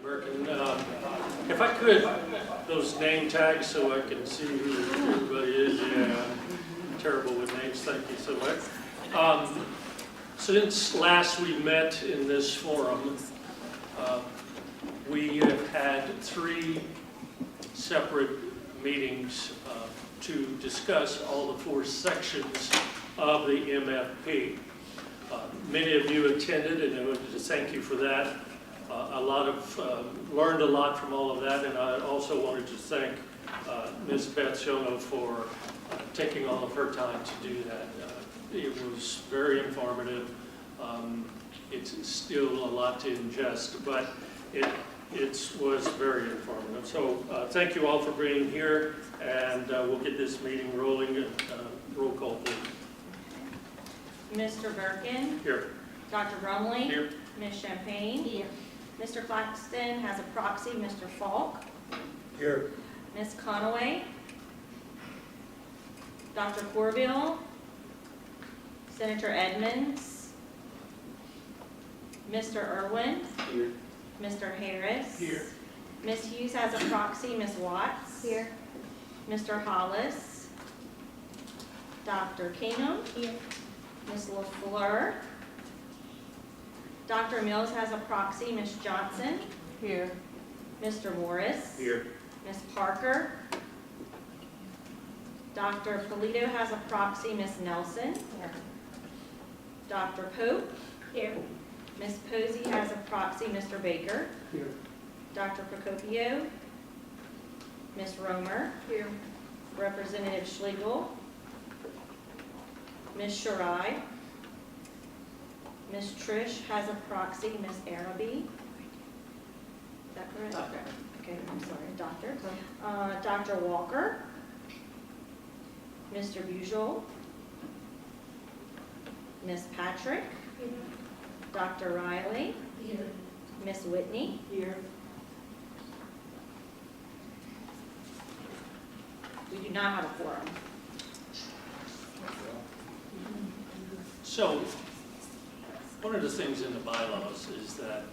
Birkin. If I could, those name tags so I can see who everybody is. Yeah, I'm terrible with names. Thank you so much. Since last we met in this forum, we have had 3 separate meetings to discuss all the 4 sections of the MFP. Many of you attended, and I wanted to thank you for that. Learned a lot from all of that, and I also wanted to thank Ms. Beth Shono for taking all of her time to do that. It was very informative. It's still a lot to ingest, but it was very informative. So thank you all for being here, and we'll get this meeting rolling. Roll call, please. Mr. Birkin? Here. Dr. Brumley? Here. Ms. Champagne? Here. Mr. Claxton has a proxy, Mr. Falk. Here. Ms. Conaway? Dr. Corbill? Senator Edmonds? Mr. Irwin? Here. Mr. Harris? Here. Ms. Hughes has a proxy, Ms. Watts? Here. Mr. Hollis? Dr. Kingham? Here. Ms. LaFleur? Dr. Mills has a proxy, Ms. Johnson? Here. Mr. Morris? Here. Ms. Parker? Dr. Polito has a proxy, Ms. Nelson? Here. Dr. Pope? Here. Ms. Posey has a proxy, Mr. Baker? Here. Dr. Procopio? Ms. Romer? Here. Representative Schlegel? Ms. Shirai? Ms. Trish has a proxy, Ms. Araby. Is that correct? Doctor. Okay, I'm sorry, doctor. Dr. Walker. Mr. Bujol. Ms. Patrick. Dr. Riley. Here. Ms. Whitney. Here. We do not have a quorum. So, one of the things in the bylaws is that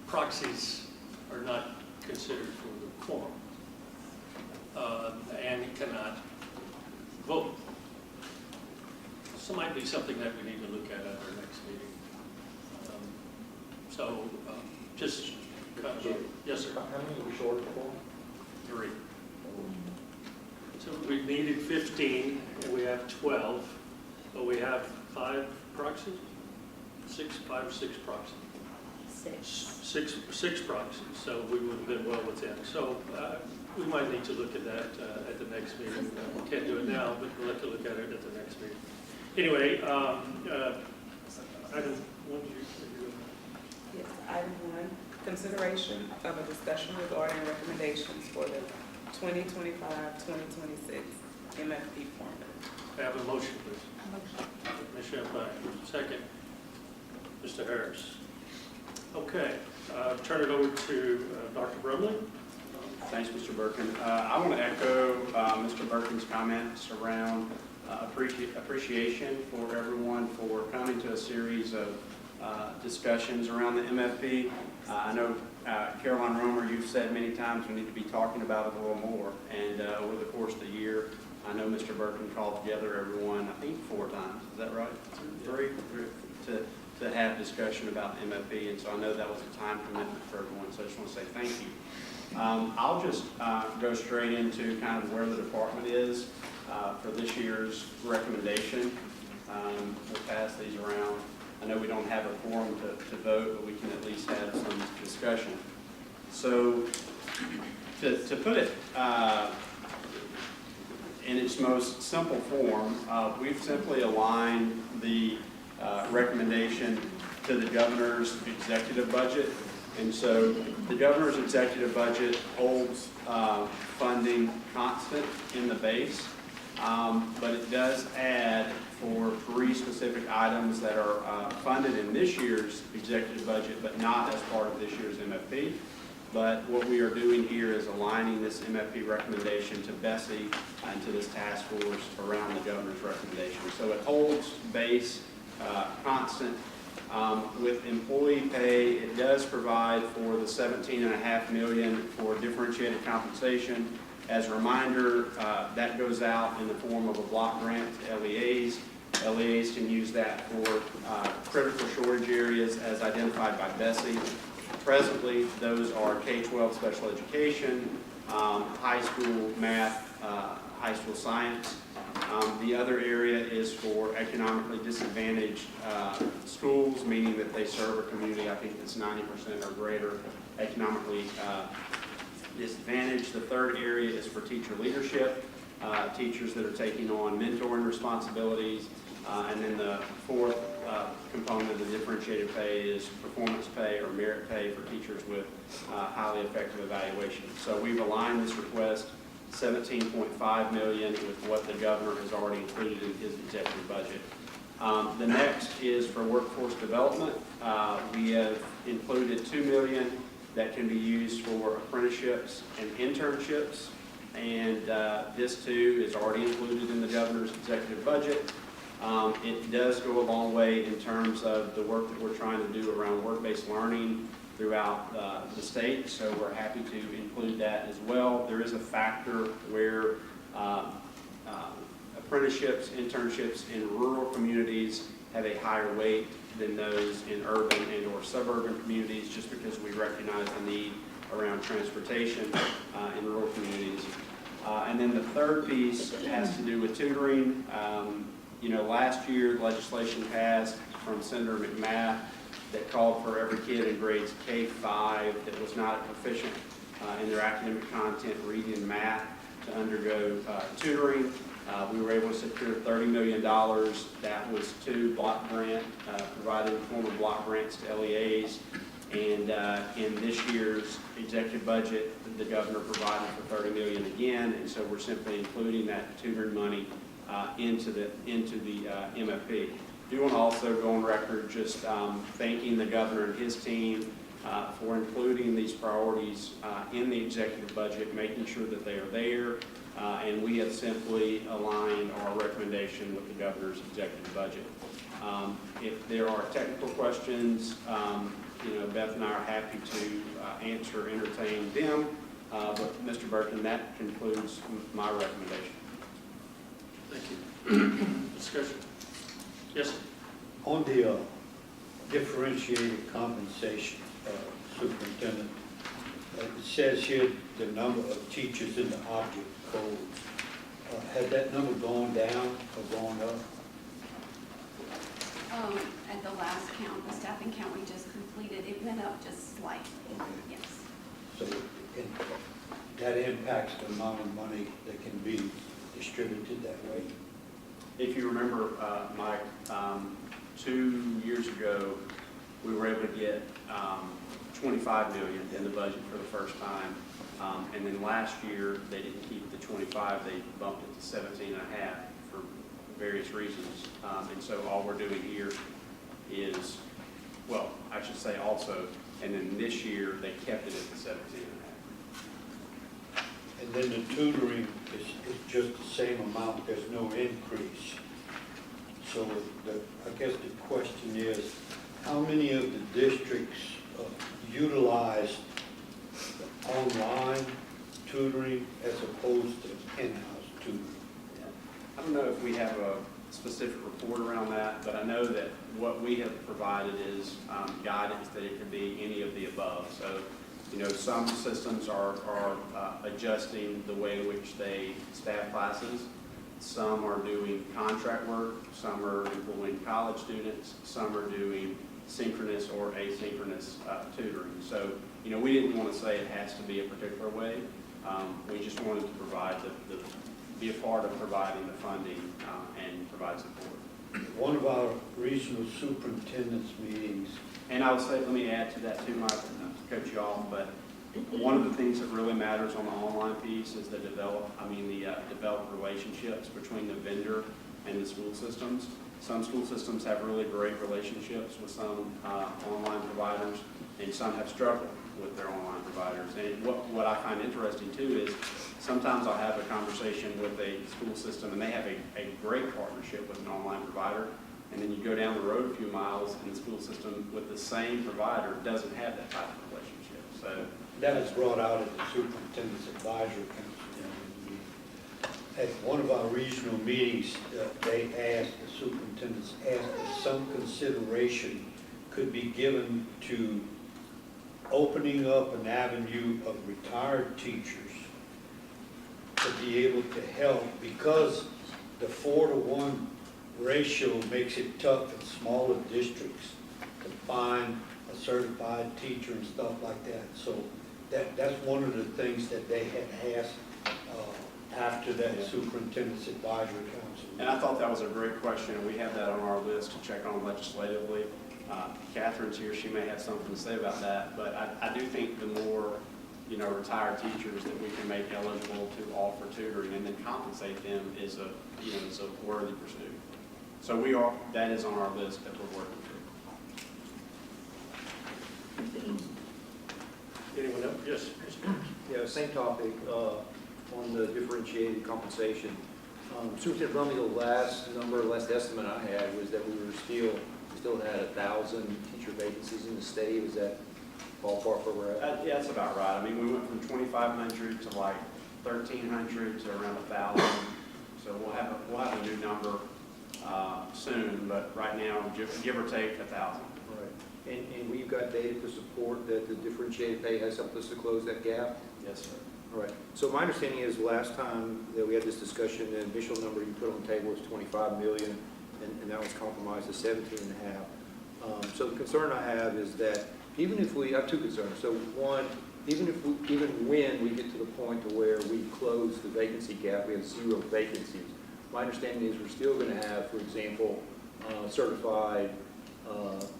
proxies are not considered for the quorum and cannot vote. So it might be something that we need to look at our next meeting. Just kind of, yes, sir. How many are we short for? 3. So we needed 15, and we have 12, but we have 5 proxies? 5 or 6 proxies? 6 proxies, so we would have been well within. So we might need to look at that at the next meeting. We can't do it now, but we'll have to look at it at the next meeting. Anyway, item 1, Yes, item 1, consideration of a discussion regarding recommendations for the 2025-2026 MFP formula. have a motion, please. Ms. Champagne, second. Mr. Harris. Okay, turn it over to Dr. Brumley. Thanks, Mr. Birkin. I want to echo Mr. Birkin's comments around appreciation for everyone for coming to a series of discussions around the MFP. I know Caroline Romer, you've said many times we need to be talking about it a little more, and over the course of the year, I know Mr. Birkin called together everyone, I think 4 times, is that right? 3? To have discussion about MFP, and so I know that was a time commitment for everyone, so I just want to say thank you. I'll just go straight into kind of where the department is for this year's recommendation. We'll pass these around. I know we don't have a quorum to vote, but we can at least have some discussion. So to put it in its most simple form, we've simply aligned the recommendation to the governor's executive budget. And so the governor's executive budget holds funding constant in the base, but it does add for 3 specific items that are funded in this year's executive budget, but not as part of this year's MFP. But what we are doing here is aligning this MFP recommendation to Bessie and to this task force around the governor's recommendation. So it holds base constant With employee pay, it does provide for the $17.5 million for differentiated compensation. As a reminder, that goes out in the form of a block grant to LEAs. LEAs can use that for critical shortage areas as identified by Bessie. Presently, those are K-12 special education, high school math, high school science. The other area is for economically disadvantaged schools, meaning that they serve a community, I think that's 90% or greater economically disadvantaged. The third area is for teacher leadership, teachers that are taking on mentoring responsibilities. And then the fourth component of the differentiated pay is performance pay or merit pay for teachers with highly effective evaluation. So we've aligned this request, $17.5 million, with what the governor has already included in his executive budget. The next is for workforce development. We have included $2 million that can be used for apprenticeships and internships, and this too is already included in the governor's executive budget. It does go a long way in terms of the work that we're trying to do around work-based learning throughout the state, so we're happy to include that as well. There is a factor where apprenticeships, internships in rural communities have a higher weight than those in urban and or suburban communities, just because we recognize the need around transportation in rural communities. And then the third piece has to do with tutoring. You know, last year legislation passed from Senator McMath that called for every kid in grades K-5 that was not proficient in their academic content, reading and math, to undergo tutoring. We were able to secure $30 million. That was to block grant, provided in the form of block grants to LEAs. And in this year's executive budget, the governor provided for $30 million again, and so we're simply including that tutoring money into the MFP. I do want to also go on record just thanking the governor and his team for including these priorities in the executive budget, making sure that they are there, and we have simply aligned our recommendation with the governor's executive budget. If there are technical questions, you know, Beth and I are happy to answer, entertain them, but Mr. Burton, that concludes my recommendation. Thank you. Discussion. Yes, sir. On the differentiated compensation, Superintendent, it says here the number of teachers in the object codes. Has that number gone down or gone up? At the last count, the staffing count we just completed, it went up just slightly, yes. So that impacts the amount of money that can be distributed that way? If you remember, Mike, 2 years ago, we were able to get $25 million in the budget for the first time. And then last year, they didn't keep the 25, they bumped it to 17.5 for various reasons. And so all we're doing here is, well, I should say also, and then this year, they kept it at the 17.5. And then the tutoring is just the same amount, there's no increase. So I guess the question is, how many of the districts utilize online tutoring as opposed to in-house tutoring? I don't know if we have a specific report around that, but I know that what we have provided is guidance that it could be any of the above. So, you know, some systems are adjusting the way in which they staff classes. Some are doing contract work. Some are employing college students. Some are doing synchronous or asynchronous tutoring. So, you know, we didn't want to say it has to be a particular way. We just wanted to provide be a part of providing the funding and provide support. One of our regional superintendents meetings. And I would say, let me add to that too, Mike, not to cut you off, but one of the things that really matters on the online piece is the developed relationships between the vendor and the school systems. Some school systems have really great relationships with some online providers, and some have struggled with their online providers. And what I find interesting too is sometimes I'll have a conversation with a school system and they have a great partnership with an online provider, And then you go down the road a few miles, and the school system with the same provider doesn't have that type of relationship. So That was brought out at the Superintendent's Advisory Council. At one of our regional meetings, they asked, the superintendents asked that some consideration could be given to opening up an avenue of retired teachers to be able to help, because the 4-to-1 ratio makes it tough in smaller districts to find a certified teacher and stuff like that. So that's one of the things that they had asked after that Superintendent's Advisory Council. And I thought that was a great question, and we have that on our list to check on legislatively. Catherine's here, she may have something to say about that, but I do think the more, retired teachers that we can make eligible to offer tutoring and then compensate them is a worthy pursuit. So that is on our list that we're working through. Anyone else? Yes. Yeah, same topic, on the differentiated compensation. Superintendent Brumley, the last estimate I had was that we still had 1,000 teacher vacancies in the state. Is that ballpark where we're at? Yeah, that's about right. I mean, we went from 2,500 to like 1,300 to around 1,000. So we'll have a new number soon, but right now, give or take 1,000. Right. And we've got data to support that the differentiated pay has helped us to close that gap? Yes, sir. All right. So my understanding is last time that we had this discussion, the initial number you put on the table was 25 million, and that was compromised to 17.5. So the concern I have is that even if I have two concerns. So one, even when we get to the point to where we close the vacancy gap, we have 0 vacancies. My understanding is we're still going to have, for example, certified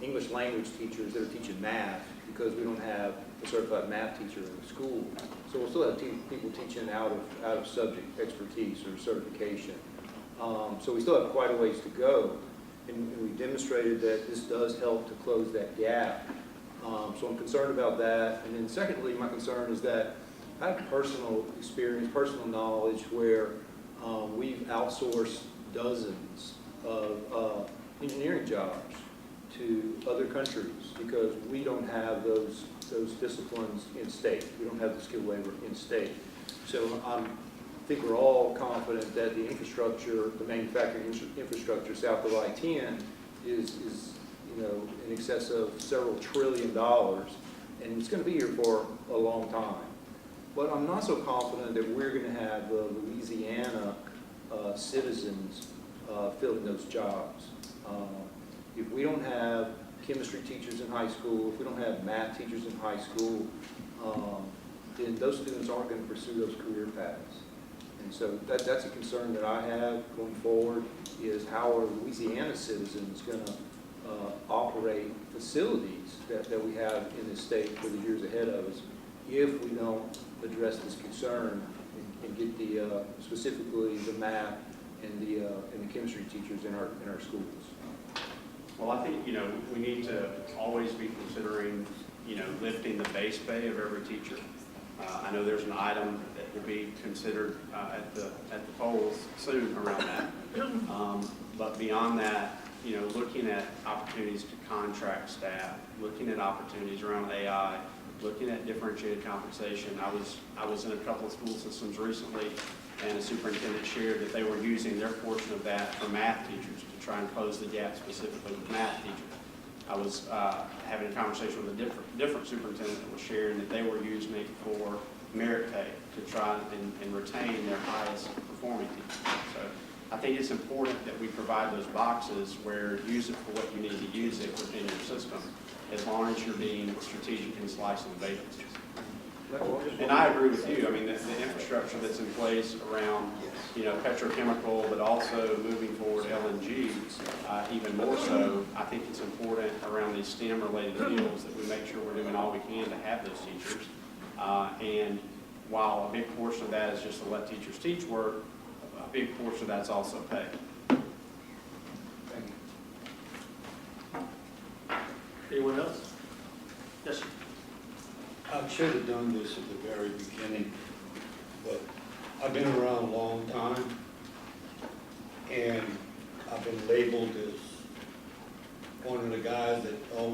English language teachers that are teaching math, because we don't have a certified math teacher in the school. So we'll still have people teaching out of subject expertise or certification. So we still have quite a ways to go. And we demonstrated that this does help to close that gap. So I'm concerned about that. And then secondly, my concern is that I have personal experience, personal knowledge where we've outsourced dozens of engineering jobs to other countries because we don't have those disciplines in state. We don't have the skilled labor in state. So I think we're all confident that the infrastructure, the manufacturing infrastructure south of I-10 is in excess of several $1 trillion, and it's going to be here for a long time. But I'm not so confident that we're going to have Louisiana citizens filling those jobs. If we don't have chemistry teachers in high school, if we don't have math teachers in high school, then those students aren't going to pursue those career paths. And so that's a concern that I have going forward, is how are Louisiana citizens going to operate facilities that we have in this state for the years ahead of us if we don't address this concern and get the specifically the math and the chemistry teachers in our schools. Well, I think, we need to always be considering, lifting the base pay of every teacher. I know there's an item that will be considered at the polls soon around that. But beyond that, looking at opportunities to contract staff, looking at opportunities around AI, looking at differentiated compensation. I was in a couple of school systems recently, and a superintendent shared that they were using their portion of that for math teachers to try and close the gap specifically with math teachers. I was having a conversation with a different superintendent that was sharing that they were using it for merit pay to try and retain their highest performing teachers. So I think it's important that we provide those boxes where use it for what you need to use it within your system, as long as you're being strategic in slicing the vacancies. And I agree with you. I mean, the infrastructure that's in place around, petrochemical, but also moving forward LNG, even more so, I think it's important around these STEM-related fields that we make sure we're doing all we can to have those teachers. And while a big portion of that is just to let teachers teach work, a big portion of that's also pay. Thank you. Anyone else? Yes, sir. I should have done this at the very beginning, but I've been around a long time, and I've been labeled as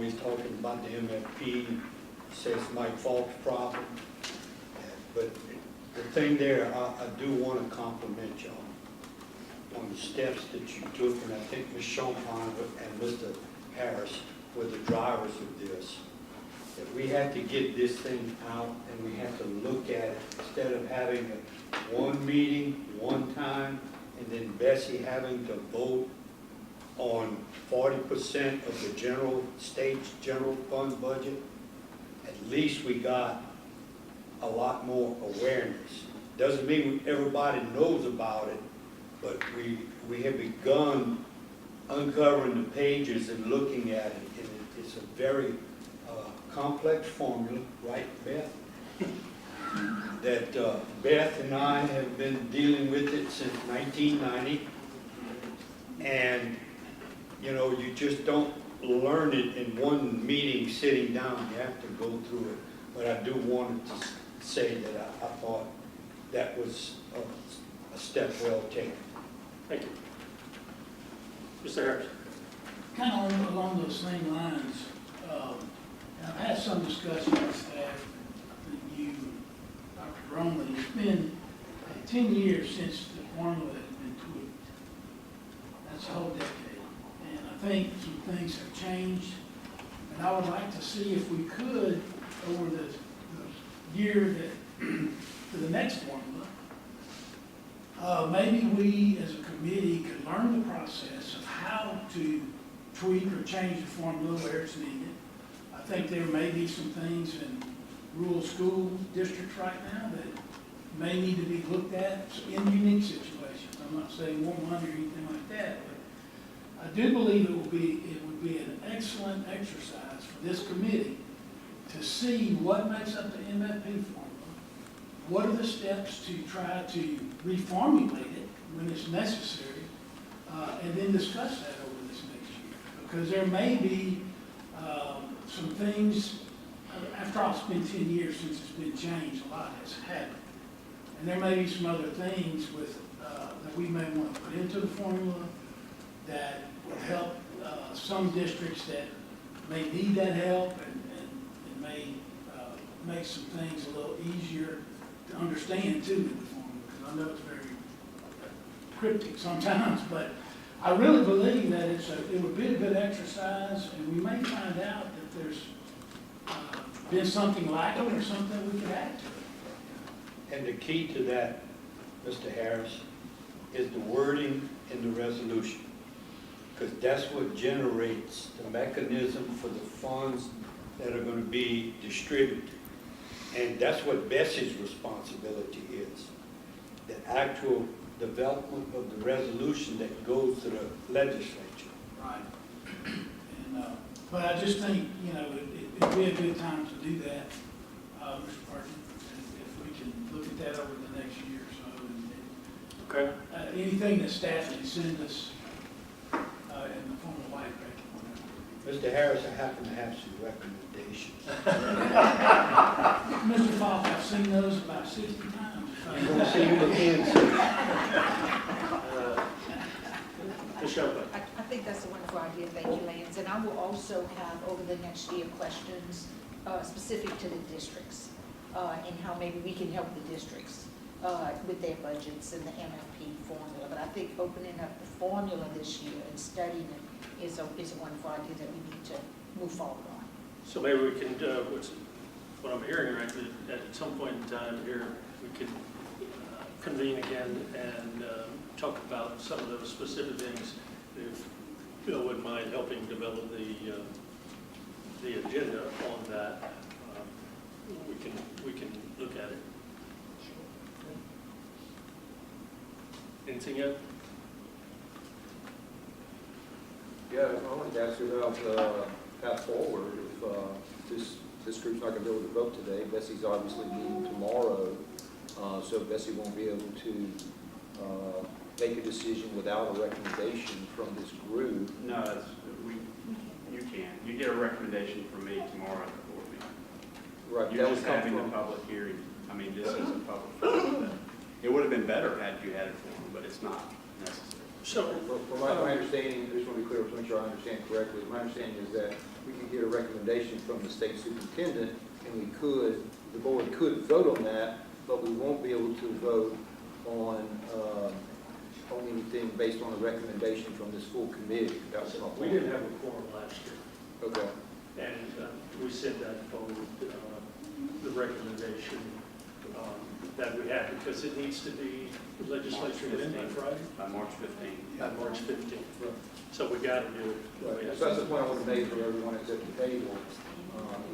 always talking about the MFP, says Mike Falk's problem. But the thing there, I do want to compliment y'all on the steps that you took, and I think Ms. Champagne and Mr. Harris were the drivers of this. That we had to get this thing out, and we had to look at it, instead of having one meeting, one time, and then Bessie having to vote on 40% of the state's general fund budget. At least we got a lot more awareness. Doesn't mean everybody knows about it, but we have begun uncovering the pages and looking at it, and it's a very complex formula, right, Beth? That Beth and I have been dealing with it since 1990, and you know, you just don't learn it in one meeting sitting down. You have to go through it. But I do want to say that I thought that was a step well taken. Thank you. Mr. Harris? Kind of along those same lines, I've had some discussion with staff, and you, Dr. Bromley, it's been 10 years since the formula has been tweaked. That's a whole decade. And I think some things have changed, and I would like to see if we could, over the year that, to the next formula, maybe we as a committee could learn the process of how to tweak or change the formula where it's needed. I think there may be some things in rural school districts right now that may need to be looked at in unique situations. I'm not saying more money or anything like that, but I do believe it would be an excellent exercise for this committee to see what makes up the MFP formula, what are the steps to try to reformulate it when it's necessary, and then discuss that over this next year. Because there may be some things, after all, it's been 10 years since it's been changed, a lot has happened. And there may be some other things with, that we may want to put into the formula that will help some districts that may need that help, and may make some things a little easier to understand too in the formula, because I know it's very cryptic sometimes, but I really believe that it would be a good exercise, and we may find out that there's been something lacking or something we could add to it. And the key to that, Mr. Harris, is the wording in the resolution. Because that's what generates the mechanism for the funds that are going to be distributed. And that's what Bessie's responsibility is. The actual development of the resolution that goes to the legislature. Right. And, but I just think, you know, it'd be a good time to do that, Mr. Parkin, if we can look at that over the next year or so. And, Okay. anything that staff can send us in the form of white paper. Mr. Harris, I happen to have some recommendations. Mr. Falk, I've seen those about 60 times. You won't see him again, Ms. Champagne? I think that's a wonderful idea, thank you, Lance. And I will also have over the next year questions specific to the districts and how maybe we can help the districts with their budgets and the MFP formula. But I think opening up the formula this year and studying it is a wonderful idea that we need to move forward on. So maybe we can, what I'm hearing right, that at some point in time here, we could convene again and talk about some of those specific things. If Bill wouldn't mind helping develop the agenda on that, we can look at it. Anything else? Yeah, I wanted to ask you about path forward. If this group's not going to be able to vote today, Bessie's obviously meeting tomorrow, so Bessie won't be able to make a decision without a recommendation from this group. No, you can. You get a recommendation from me tomorrow at the board meeting. Right, You're that just would come having the from. public hearing. I mean, this is a public forum. It would have been better had you had it for them, but it's not necessary. So, From my understanding, I just want to be clear, to make sure I understand correctly, my understanding is that we could get a recommendation from the state superintendent, and the board could vote on that, but we won't be able to vote on anything based on a recommendation from this full committee. That was my point. we didn't have a quorum last year, Okay. and we sent that forward, the recommendation that we had, because it needs to be legislature in by Friday, By March 15th. March 15th. So we got to do it. Right. So that's the point I want to make for everyone that's at the table,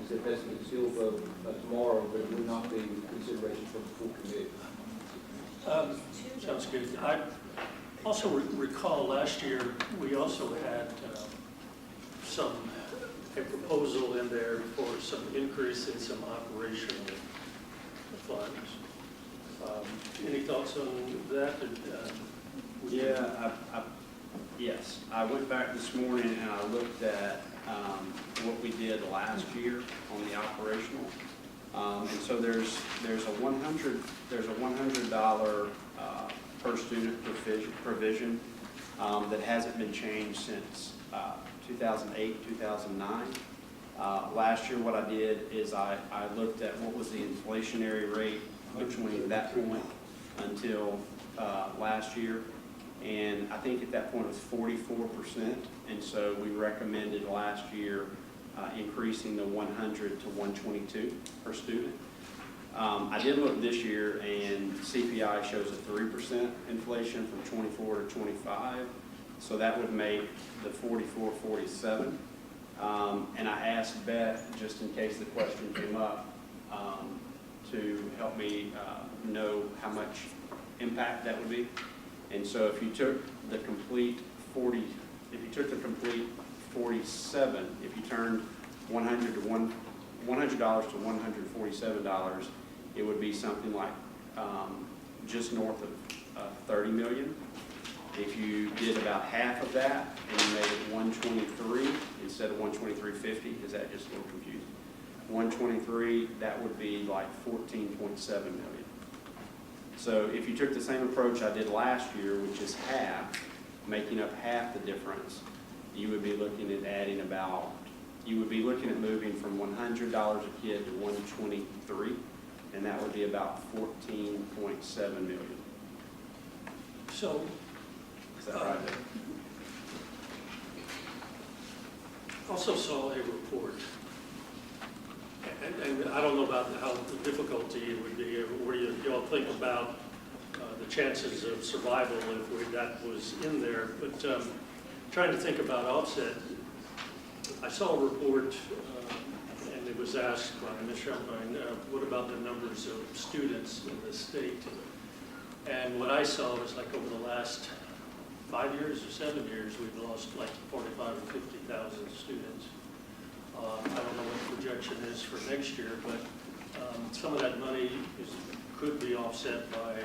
is that that's the seal vote tomorrow, but it will not be with consideration from the full committee. Sounds good. I also recall last year, we also had a proposal in there for some increase in some operational funds. Any thoughts on that? Yeah, yes. I went back this morning and I looked at what we did last year on the operational. And so there's a $100 per student provision that hasn't been changed since 2008, 2009. Last year, what I did is I looked at what was the inflationary rate between that point until last year. And I think at that point it was 44%. And so we recommended last year increasing the 100 to 122 per student. I did look this year, and CPI shows a 3% inflation from 24 to 25. So that would make the 44, 47. And I asked Beth, just in case the question came up, to help me know how much impact that would be. And so if you took the complete 47, if you turned $100 to $147, it would be something like just north of 30 million. If you did about half of that and you made it 123 instead of 123.50, is that just a little confusing? 123, that would be like 14.7 million. So if you took the same approach I did last year, which is half, making up half the difference, you would be looking at moving from $100 a kid to 123, and that would be about 14.7 million. So, Is that right? also saw a report, and I don't know about how the difficulty it would be. What do you all think about the chances of survival if that was in there? But trying to think about offset, I saw a report, and it was asked by Ms. Shumpine, what about the numbers of students in the state? And what I saw was like over the last 5 years or 7 years, we've lost like 45,000 or 50,000 students. I don't know what the projection is for next year, but some of that money could be offset by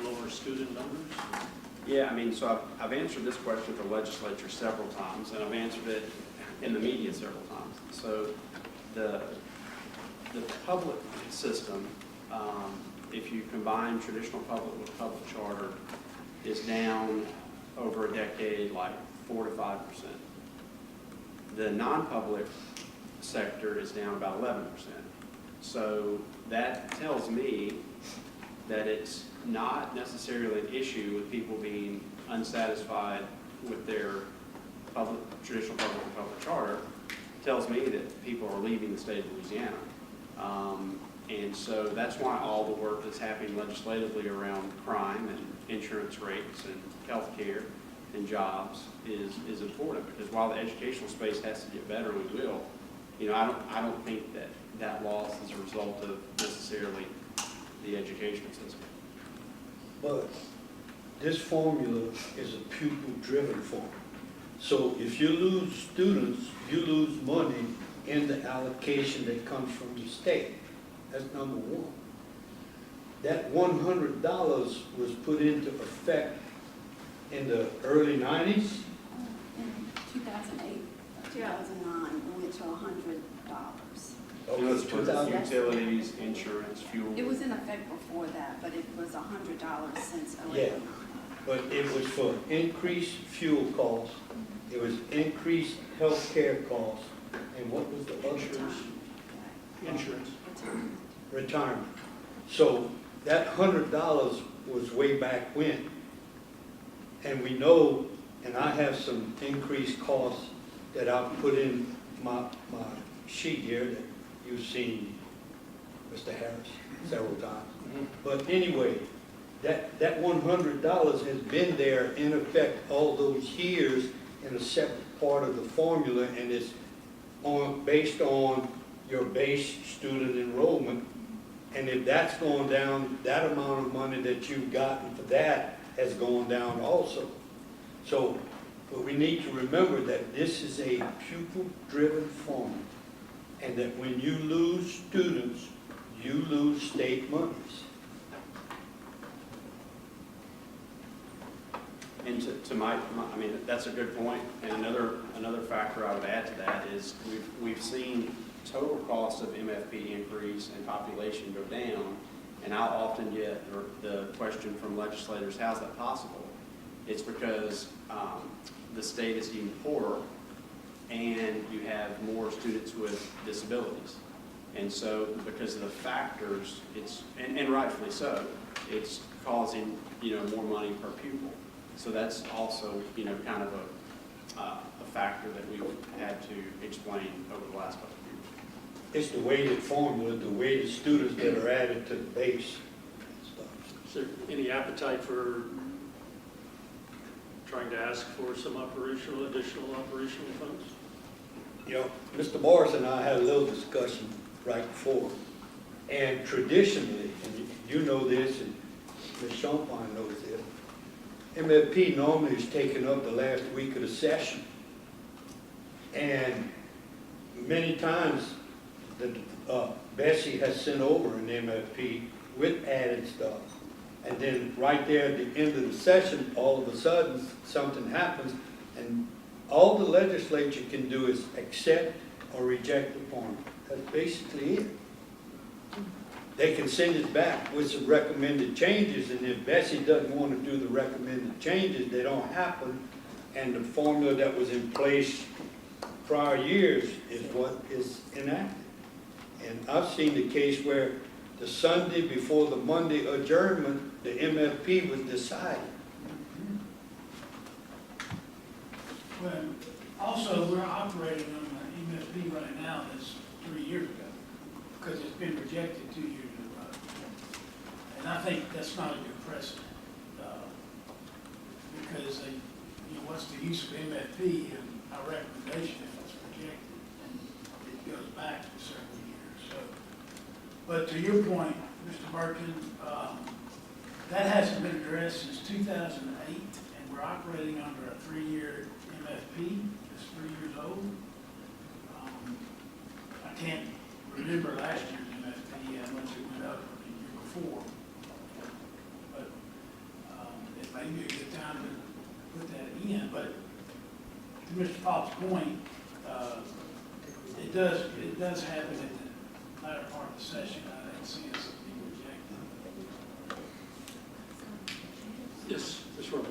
lower student numbers. Yeah, I mean, so I've answered this question for the legislature several times, and I've answered it in the media several times. So the public system, if you combine traditional public with public charter, is down over a decade like 4 to 5%. The non-public sector is down about 11%. So that tells me that it's not necessarily an issue with people being unsatisfied with their traditional public and public charter. It tells me that people are leaving the state of Louisiana. And so that's why all the work that's happening legislatively around crime and insurance rates and health care and jobs is important, because while the educational space has to get better, we will. You know, I don't think that loss is a result of necessarily the education system. But this formula is a pupil-driven formula. So if you lose students, you lose money in the allocation that comes from the state. That's number one. That $100 was put into effect in the early 90s. In 2008, 2009, we went to $100. Oh, It was it's for 2000. utilities, insurance, fuel. It was in effect before that, but it was $100 since Yeah. 08. but it was for increased fuel costs, it was increased healthcare costs, and what was the other? Insurance. Retirement. So that $100 was way back when. And we know, and I have some increased costs that I've put in my sheet here that you've seen, Mr. Harris, several times. But anyway, that $100 has been there in effect all those years in a separate part of the formula, and it's based on your base student enrollment. And if that's going down, that amount of money that you've gotten for that has gone down also. So, but we need to remember that this is a pupil-driven formula, and that when you lose students, you lose state monies. And to my, I mean, that's a good point. And another factor I would add to that is we've seen total cost of MFP increase and population go down, and I'll often get the question from legislators, how's that possible? It's because the state is even poorer, and you have more students with disabilities. And so because of the factors, it's, and rightfully so, it's causing, more money per pupil. So that's also, kind of a factor that we've had to explain over the last couple of years. It's the weighted formula, the weighted students that are added to the base and stuff. Is there any appetite for trying to ask for some additional operational funds? Mr. Morris and I had a little discussion right before, and traditionally, and you know this, and Ms. Champagne knows this, MFP normally is taken up the last week of the session. And many times, Bessie has sent over an MFP with added stuff. And then right there at the end of the session, all of a sudden, something happens, and all the legislature can do is accept or reject the formula. That's basically it. They can send it back with some recommended changes, and if Bessie doesn't want to do the recommended changes, they don't happen, and the formula that was in place prior years is what is enacted. And I've seen the case where the Sunday before the Monday adjournment, the MFP was decided. Well, also, we're operating on an MFP right now that's 3 years ago, because it's been rejected 2 years in a row. And I think that's not a good precedent, because what's the use of MFP and our recommendation if it's rejected, and it goes back to several years. So, but to your point, Mr. Birkin, that hasn't been addressed since 2008, and we're operating under a 3-year MFP that's 3 years old. I can't remember last year's MFP, how much it went up the year before. But it may be a good time to put that in. But to Mr. Pop's point, it does happen at the latter part of the session. I didn't see us being rejected. Yes, Ms. Rowe.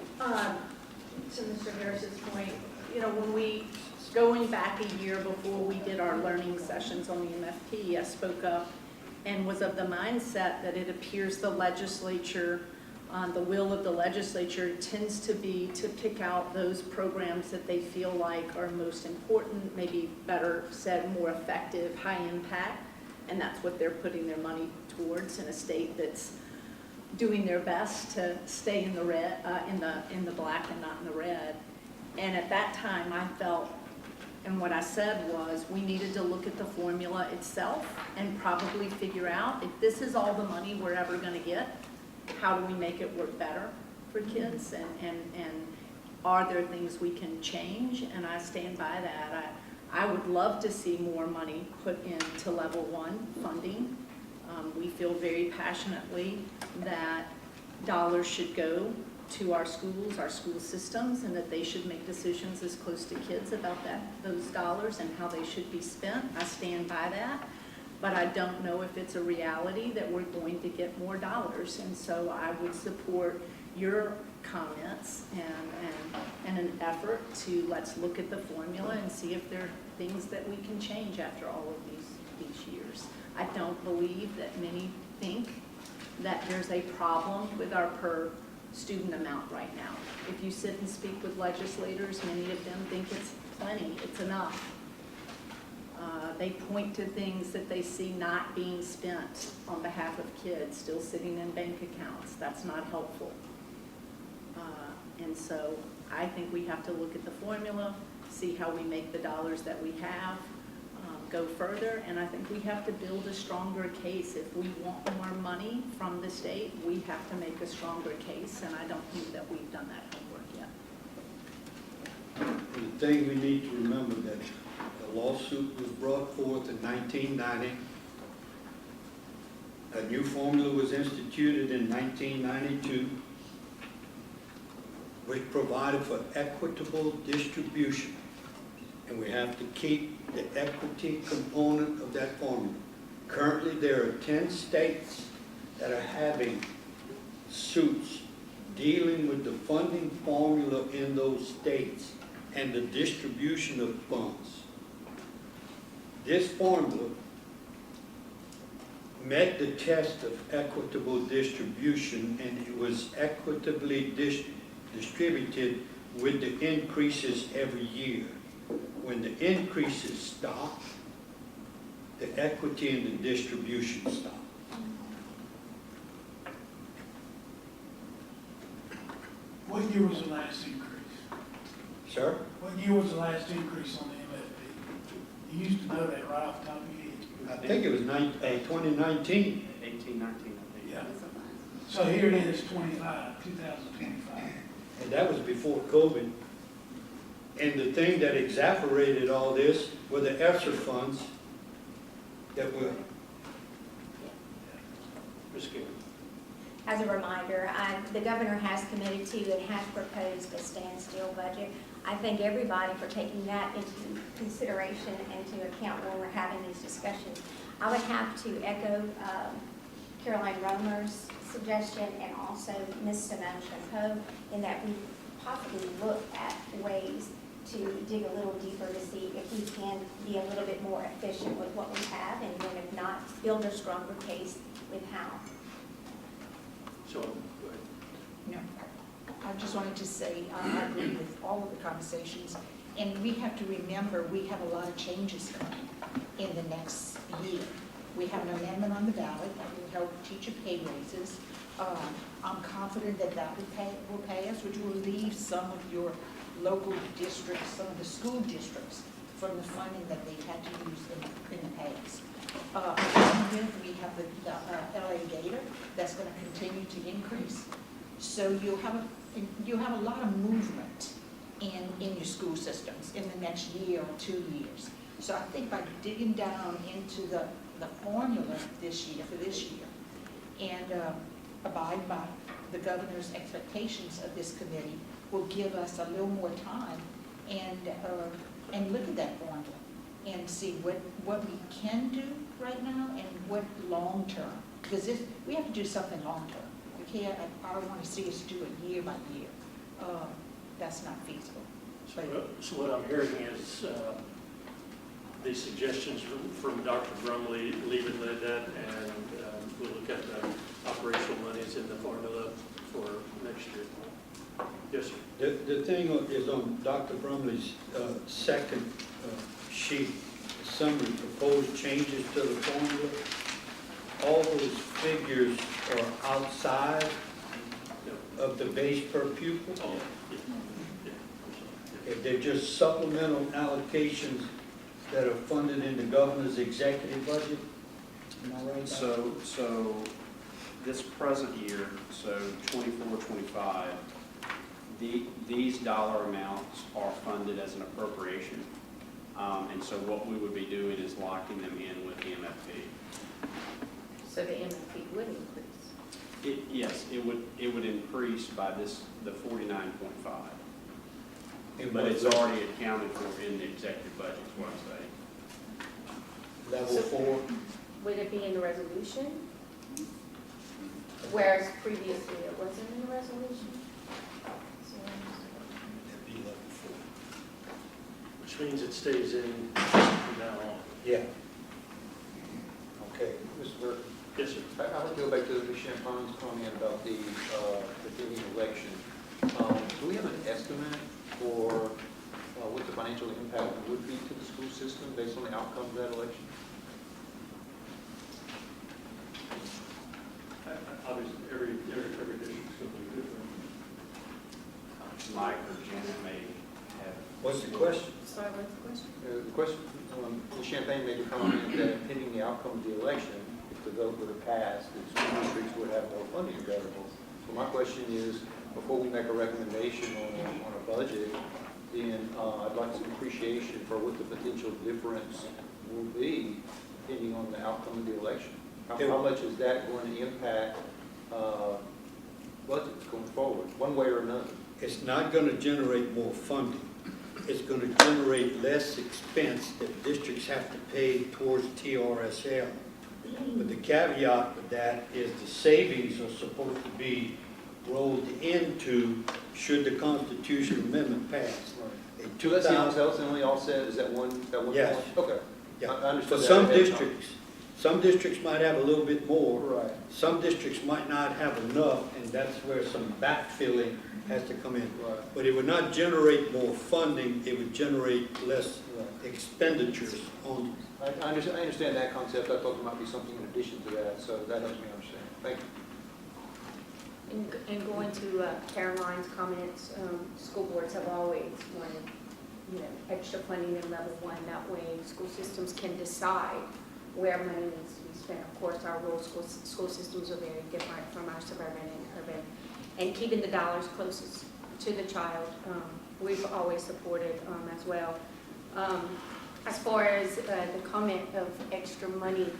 To Mr. Harris's point, when we, going back a year before we did our learning sessions on the MFP, I spoke up and was of the mindset that it appears the legislature, the will of the legislature tends to be to pick out those programs that they feel like are most important, maybe better said, more effective, high impact, and that's what they're putting their money towards in a state that's doing their best to stay in the red, in the black and not in the red. And at that time, I felt, and what I said was, we needed to look at the formula itself and probably figure out if this is all the money we're ever going to get, how do we make it work better for kids, and are there things we can change? And I stand by that. I would love to see more money put into level 1 funding. We feel very passionately that dollars should go to our schools, our school systems, and that they should make decisions as close to kids about those dollars and how they should be spent. I stand by that, but I don't know if it's a reality that we're going to get more dollars. And so I would support your comments and an effort to let's look at the formula and see if there are things that we can change after all of these years. I don't believe that many think that there's a problem with our per student amount right now. If you sit and speak with legislators, many of them think it's plenty, it's enough. They point to things that they see not being spent on behalf of kids, still sitting in bank accounts. That's not helpful. And so I think we have to look at the formula, see how we make the dollars that we have go further, and I think we have to build a stronger case. If we want more money from the state, we have to make a stronger case, and I don't think that we've done that homework yet. The thing we need to remember that the lawsuit was brought forth in 1990. A new formula was instituted in 1992, which provided for equitable distribution. And we have to keep the equity component of that formula. Currently, there are 10 states that are having suits dealing with the funding formula in those states and the distribution of funds. This formula met the test of equitable distribution, and it was equitably distributed with the increases every year. When the increases stop, the equity and the distribution stop. What year was the last increase? Sir? What year was the last increase on the MFP? You used to know that right off the top of your head. I think it was 2019. 18, 19, I think. Yeah. So here it is, 2025. And that was before COVID. And the thing that exacerbated all this were the ESSER funds that were. Ms. Gill. As a reminder, the governor has committed to and has proposed a standstill budget. I thank everybody for taking that into consideration and to account when we're having these discussions. I would have to echo Caroline Romer's suggestion and also Ms. Simone Chapeau in that we possibly look at ways to dig a little deeper to see if we can be a little bit more efficient with what we have, and then if not, build a stronger case with how. So, go ahead. No, I just wanted to say, I agree with all of the conversations, and we have to remember, we have a lot of changes coming in the next year. We have an amendment on the ballot that will help teacher pay raises. I'm confident that that will pay us, which will relieve some of your local districts, some of the school districts, from the funding that they've had to use in the past. We have the LA Gator that's going to continue to increase. So you'll have a lot of movement in your school systems in the next year or 2 years. So I think by digging down into the formula this year, and abide by the governor's expectations of this committee will give us a little more time and look at that formula and see what we can do right now and what long term, because we have to do something long term. We can't. I don't want to see us do it year by year. That's not feasible. So what I'm hearing is the suggestions from Dr. Brumley, leave it at that, and we'll look at the operational monies in the formula for next year. Yes, sir. The thing is on Dr. Brumley's second sheet, summary proposed changes to the formula. All those figures are outside of the base per pupil. Oh, yeah. If they're just supplemental allocations that are funded in the governor's executive budget. Am I right? So this present year, so 24, 25, these dollar amounts are funded as an appropriation. And so what we would be doing is locking them in with the MFP. So the MFP would increase. Yes, it would increase by the 49.5. And But what it's already accounted for in the executive budget, is what I'm saying. Level 4. Would it be in the resolution? Whereas previously it wasn't in the resolution? which means it stays in from now on. Yeah. Okay. Mr. Burke, Yes, sir. I'd like to go back to Ms. Champagne's comment about the pending election. Do we have an estimate for what the financial impact would be to the school system based on the outcome of that election? Obviously, every district's going to be different. Mike or Janet may have. What's the question? Sorry, what's the question? The question, Ms. Champagne made the comment that pending the outcome of the election, if the vote would have passed, the school districts would have more funding available. So my question is, before we make a recommendation on a budget, then I'd like some appreciation for what the potential difference will be depending on the outcome of the election. How much is that going to impact budgets going forward, one way or another? It's not going to generate more funding. It's going to generate less expense that districts have to pay towards TRSL. But the caveat with that is the savings are supposed to be rolled into should the constitutional amendment pass. So that's the only offset, is that one Yes. point? Okay. Yeah. I understood For that some ahead of time. some districts might have a little bit more. Right. Some districts might not have enough, and that's where some backfilling has to come in. Right. But it would not generate more funding, it would generate less expenditures on. I understand that concept. I thought there might be something in addition to that, so that helps me understand. Thank you. And going to Caroline's comments, school boards have always wanted, extra funding in level one. That way, school systems can decide where money needs to be spent. Of course, our rural school systems are very different from our suburban and urban. And keeping the dollars closest to the child, we've always supported as well. As far as the comment of extra money,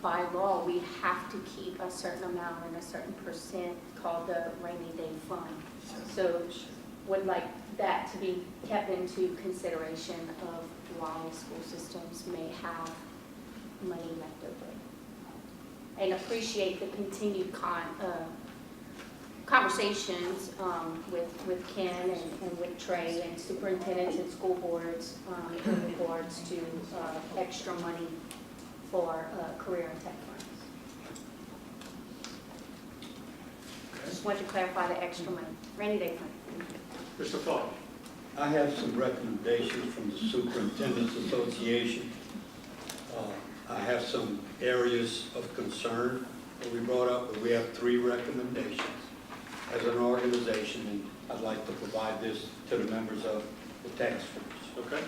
by law, we have to keep a certain amount and a certain percent called the rainy day fund. So would like that to be kept into consideration of why school systems may have money left over. And appreciate the continued conversations with Ken and with Trey and superintendents and school boards in regards to extra money for career and tech funds. Just want to clarify the extra money, rainy day fund. Mr. Falk? I have some recommendations from the Superintendent's Association. I have some areas of concern that we brought up, but we have 3 recommendations as an organization, and I'd like to provide this to the members of the task force. Okay.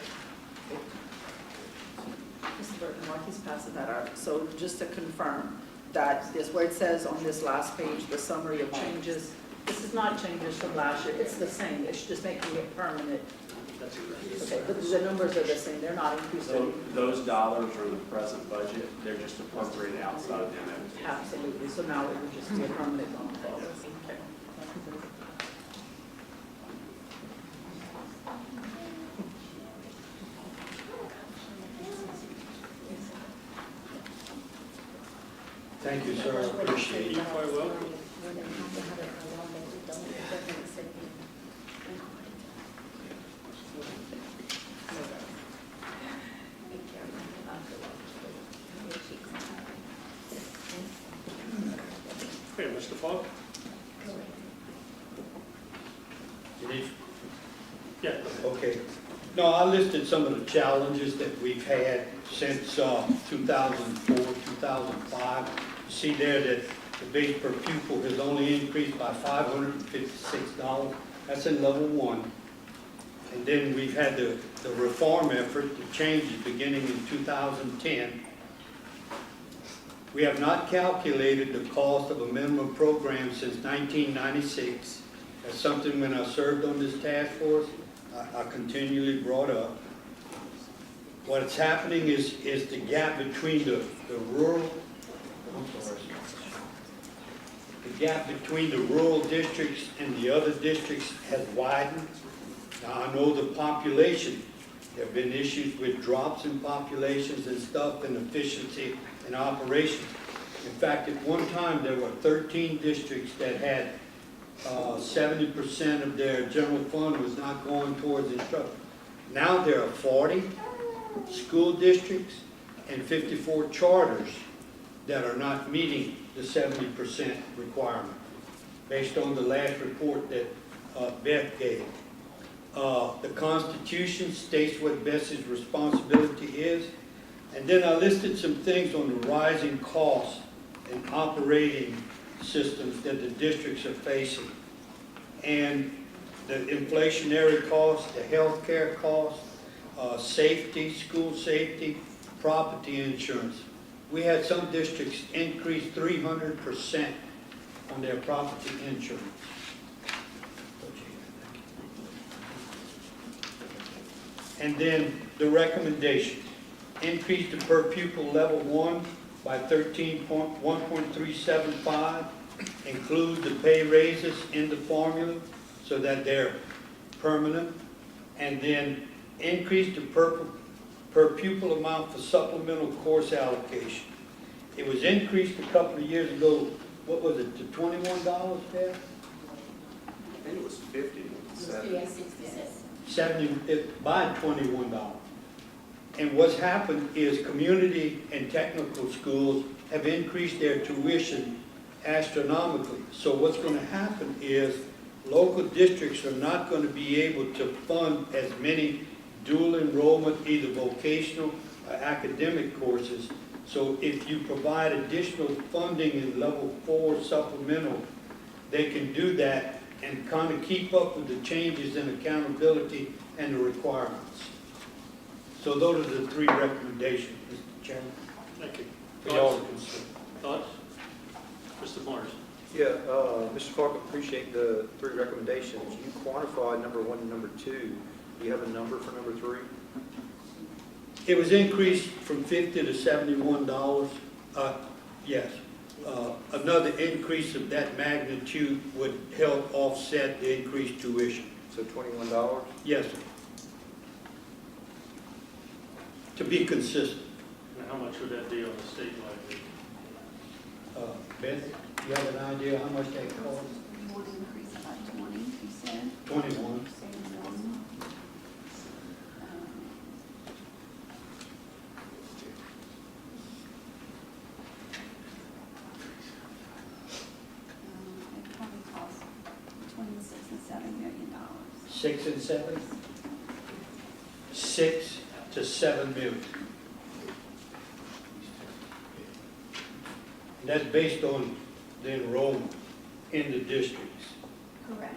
Mr. Burton, while he's passing that out, so just to confirm that this, where it says on this last page, the summary of changes, this is not changes from last year, it's the same, it's just making it permanent. That's correct. Okay, but the numbers are the same, they're not increasing. Those dollars are in the present budget, they're just appropriated outside of the MFP. Absolutely, so now it would just be a permanent going forward. Okay. Thank you, sir. I appreciate it. You're quite welcome. Okay, Mr. Falk? Yeah. Okay. No, I listed some of the challenges that we've had since 2004, 2005. You see there that the base per pupil has only increased by $556. That's in level 1. And then we've had the reform effort, the changes beginning in 2010. We have not calculated the cost of a minimum program since 1996. That's something when I served on this task force, I continually brought up. What's happening is the gap between the rural, the gap between the rural districts and the other districts has widened. Now I know the population, there have been issues with drops in populations and stuff and efficiency in operation. In fact, at one time there were 13 districts that had 70% of their general fund was not going towards instruction. Now there are 40 school districts and 54 charters that are not meeting the 70% requirement, based on the last report that Beth gave. The Constitution states what Beth's responsibility is, and then I listed some things on the rising costs and operating systems that the districts are facing, and the inflationary costs, the health care costs, safety, school safety, property insurance. We had some districts increase 300% on their property insurance. And then the recommendations. Increase the per pupil level 1 by 1.375. Include the pay raises in the formula so that they're permanent. And then increase the per pupil amount for supplemental course allocation. It was increased a couple of years ago, what was it, to $21 there? I think it was 50. 70 by $21. And what's happened is community and technical schools have increased their tuition astronomically. So what's going to happen is local districts are not going to be able to fund as many dual enrollment, either vocational or academic courses. So if you provide additional funding in level 4 supplemental, they can do that and kind of keep up with the changes in accountability and the requirements. So those are the 3 recommendations, Mr. Chairman. Thank you. For y'all to consider. Thoughts? Mr. Morris? Yeah, Mr. Clark, appreciate the 3 recommendations. You quantified number 1 and number 2. Do you have a number for number 3? It was increased from $50 to $71. Yes. Another increase of that magnitude would help offset the increased tuition. So $21? Yes, sir. To be consistent. And how much would that be on the statewide rate? Beth, you have an idea how much that costs? You want to increase it by 20, you said? 21. It probably costs between $6 and $7 million. 6 and 7? 6 to 7 million. And that's based on the enrollment in the districts. Correct.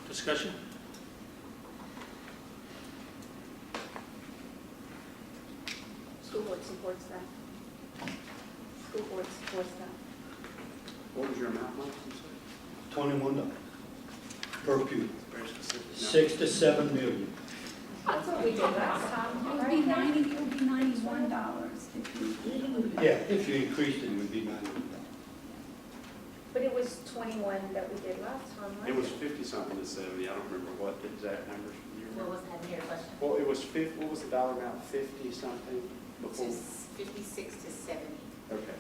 Discussion? School board supports that. School board supports that. What was your amount, Mike? You $21 per pupil. said? Very specific. 6 to 7 million. That's what we did last time, It would be right? $91 if you. Yeah, if you increased it, it would be $91. But it was 21 that we did last time, right? It was 50-something to 70. I don't remember what the exact numbers you What remember. was that your question? Well, it was 50, what was the dollar amount? 50-something before? Just 56 to 70. Okay.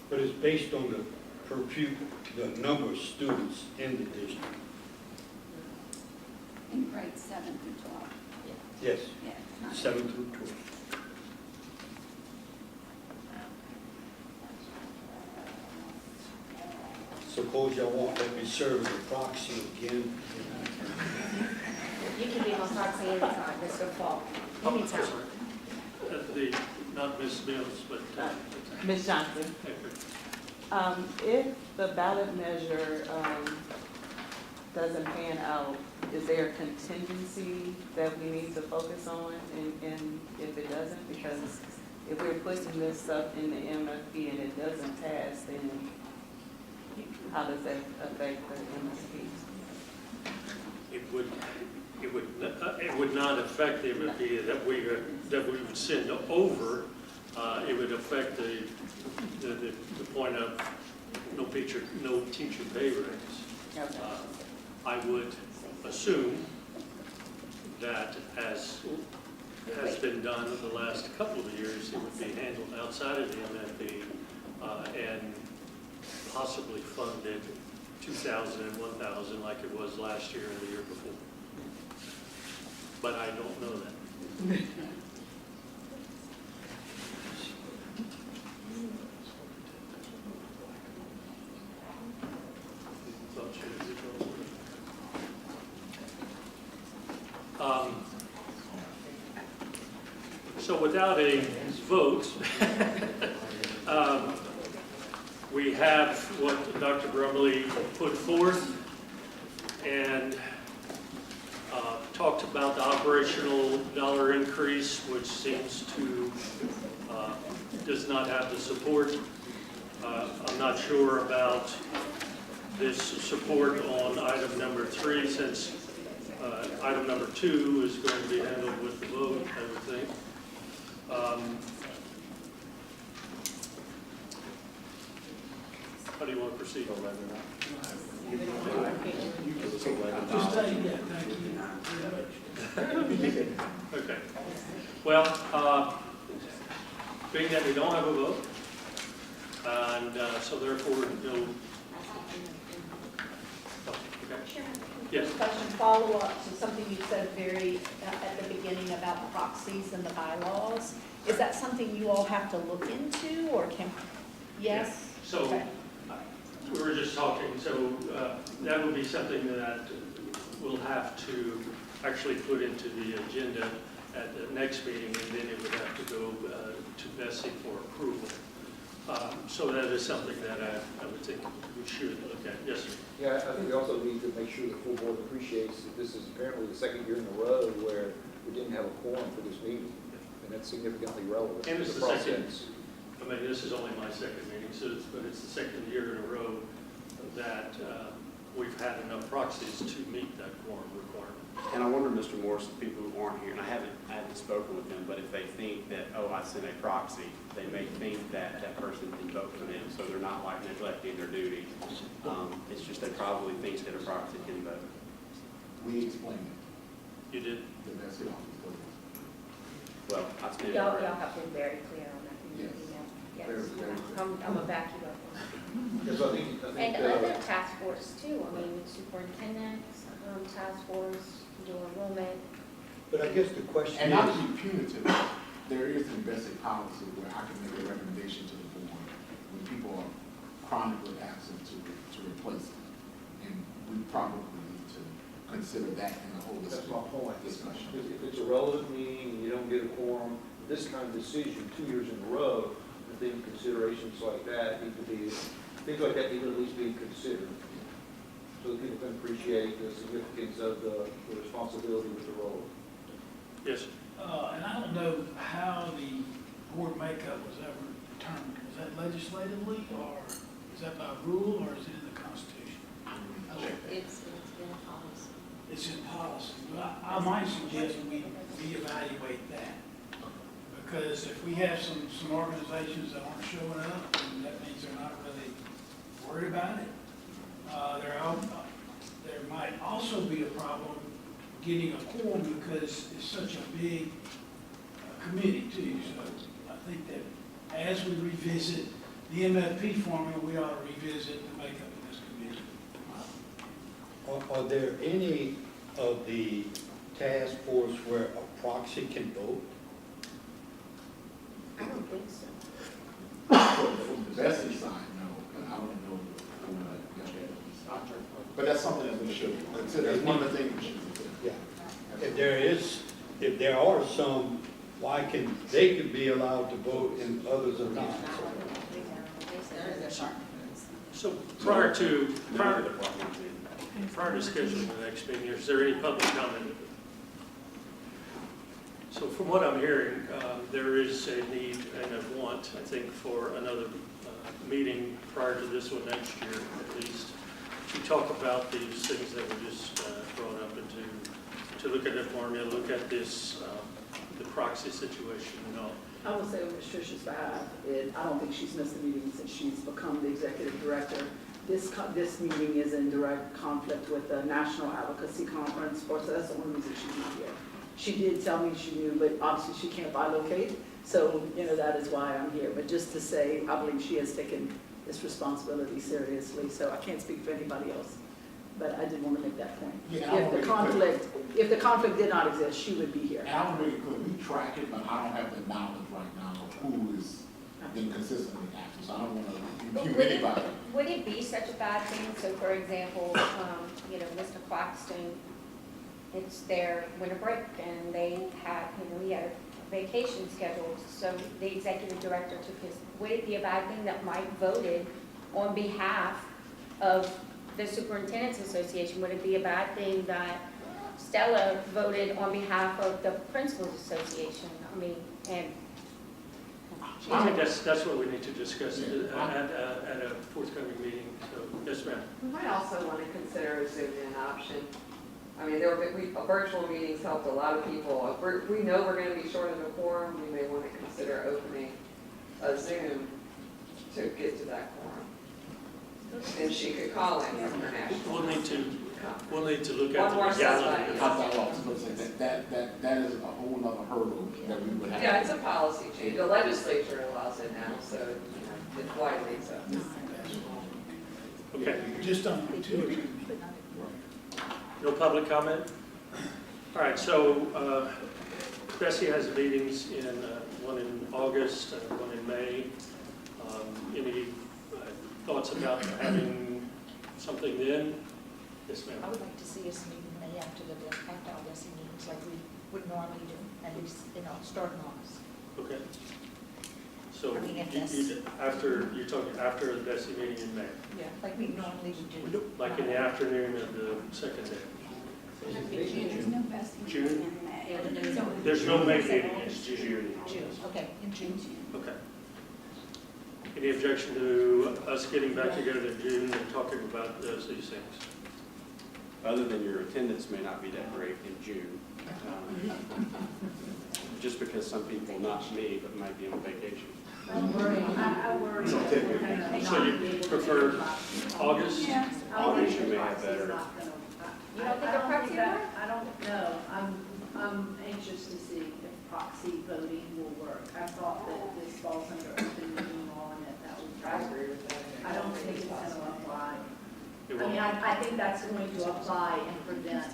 But it's based on the per pupil, the number of students in the district. In grades 7 through 12. Yes, Yeah. not- 7 through 12. Suppose y'all won't let me serve as a proxy again. You can be my proxy anytime, Mr. Fall. Oh, Anytime. sorry. Not Ms. Mills, but Ms. Johnson, Eckert. If the ballot measure doesn't pan out, is there a contingency that we need to focus on? And if it doesn't, because if we're pushing this stuff in the MFP and it doesn't pass, then how does that affect the MFP? It would not affect the MFP that we would send over. It would affect the point of no teacher pay raise. Okay. I would assume that as has been done in the last couple of years, it would be handled outside of the MFP, and possibly funded 2,000 and 1,000 like it was last year and the year before. But I don't know that. So without a vote, we have what Dr. Brumley put forth and talked about the operational dollar increase, which seems to, does not have the support. I'm not sure about this support on item number 3, since item number 2 is going to be handled with the vote, I would think. How do you want to proceed? Just say, yeah, thank you. Okay. Well, being that we don't have a vote, and so therefore, no. Oh, okay. Yes. Question, follow-up to something you said very at the beginning about proxies and the bylaws. Is that something you all have to look into, or can, yes? So, Okay. we were just talking, so that would be something that we'll have to actually put into the agenda at the next meeting, and then it would have to go to Bessie for approval. So that is something that I would think we should look at. Yes, sir. Yeah, I think we also need to make sure the full board appreciates that this is apparently the second year in a row where we didn't have a quorum for this meeting, and that's significantly relevant to And it's the the second, process. I mean, this is only my second meeting, so but it's the second year in a row that we've had enough proxies to meet that quorum requirement. And I wonder, Mr. Morris, the people who aren't here, and I haven't spoken with them, but if they think that, oh, I sent a proxy, they may think that that person can vote for them, so they're not like neglecting their duty. It's just they probably think that a proxy can vote. We explained it. You did? The Bessie office. Well, I stand Y'all corrected. have been very clear on that in your Yes. email. Yes. Very I'm gonna back you up on that. Because I think And other task force too, I mean, superintendent, task force, dual enrollment. but I guess the question And not to is, be punitive, there is an Bessie policy where I can make a recommendation to the board when people are chronically absent to replace them. And we probably need to consider that in the whole that's my point. discussion. If it's a relevant meeting and you don't get a quorum, this kind of decision 2 years in a row, I think considerations like that need to be, things like that need to at least be considered, so that people can appreciate the significance of the responsibility with the role. Yes. And I don't know how the board makeup was ever determined. Was that legislatively, or is that by rule, or is it in the Constitution? It's been a policy. It's in policy. Well, I might suggest we reevaluate that. Because if we have some organizations that aren't showing up, then that means they're not really worried about it. There might also be a problem getting a quorum because it's such a big committee too. So I think that as we revisit the MFP formula, we ought to revisit the makeup of this committee. Are there any of the task force where a proxy can vote? I don't think so. The Bessie side, no, but I don't know. But that's something that we should consider. It's one of the things we should consider. Yeah. If there are some, why can, they could be allowed to vote and others are not? So prior to scheduling the next meeting, is there any public comment? So from what I'm hearing, there is a need and a want, I think, for another meeting prior to this one next year, at least, to talk about these things that were just brought up and to look at the formula, look at this, the proxy situation and all. I will say on Ms. Trish's behalf, I don't think she's missed a meeting since she's become the executive director. This meeting is in direct conflict with the National Advocacy Conference, so that's the only reason she's not here. She did tell me she knew, but obviously she can't bilocate, so, that is why I'm here. But just to say, I believe she has taken this responsibility seriously, so I can't speak for anybody else. But I did want to make that point. Yeah, I If the wanna make it if the conflict did not exist, she would be here. And I want to make it clear, we track it, but I don't have the knowledge right now of who is being consistently active, so I don't want to impugn anybody. Would it be such a bad thing? So for example, Mr. Claxton, it's their winter break and they had, he had a vacation scheduled. So the executive director took his, would it be a bad thing that Mike voted on behalf of the Superintendent's Association? Would it be a bad thing that Stella voted on behalf of the Principals Association? I mean, and I think that's what we need to discuss at a forthcoming meeting, so, yes, ma'am. We might also want to consider a Zoom-in option. I mean, virtual meetings helped a lot of people. If we know we're going to be short of a quorum, we may want to consider opening a Zoom to get to that quorum. And she could call in from her national. We'll need to look at One the more legality. setback. I was going to say, that is a whole other hurdle that we would have. Yeah, it's a policy change. The legislature allows it now, so it's widely accepted. Okay, Just on two. no public comment? All right, so Bessie has meetings one in August and one in May. Any thoughts about having something then? Yes, I ma'am. would like to see us meet in May after our DESI meetings like we would normally do, at least, start in August. Okay. So I mean, if you're talking after the Bessie meeting in May, Yeah, like we normally would do. like in the afternoon of the second day? There's no best June? in May. Yeah, the new- There's no May meeting, it's June. June, okay, in June. Okay. Any objection to us getting back together in June and talking about these things? Other than your attendance may not be that great in June. Just because some people, not me, but might be on vacation. I worry. So you prefer August? Yeah. August you may have better. You don't think a proxy would work? I don't know. I'm anxious to see if proxy voting will work. I thought that this falls under open meeting law and that would. I agree with that. I don't think it's going to apply. It I won't. mean, I think that's going to apply and prevent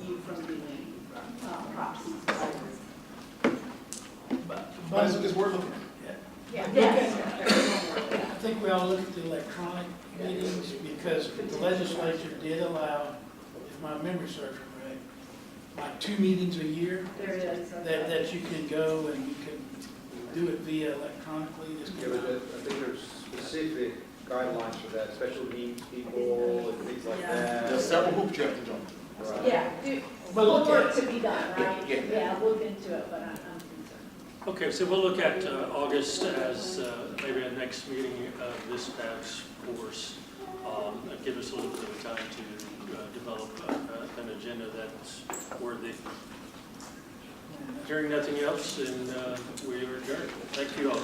you from doing proxies. But it's worth looking at. Yes. I think we all look at the electronic meetings because the legislature did allow, if my memory serves me right, like 2 meetings a year There is. that you can go and you can do it via electronically. Yeah, but I think there's specific guidelines for that, special needs people and things like that. There's several hoops you have to jump through. Yeah, But more look work at, to be done, right? Yeah. Look into it, but I'm concerned. Okay, so we'll look at August as maybe a next meeting of this task force. And give us a little bit of time to develop an agenda that's worthy. Hearing nothing else, and we are adjourned. Thank you all.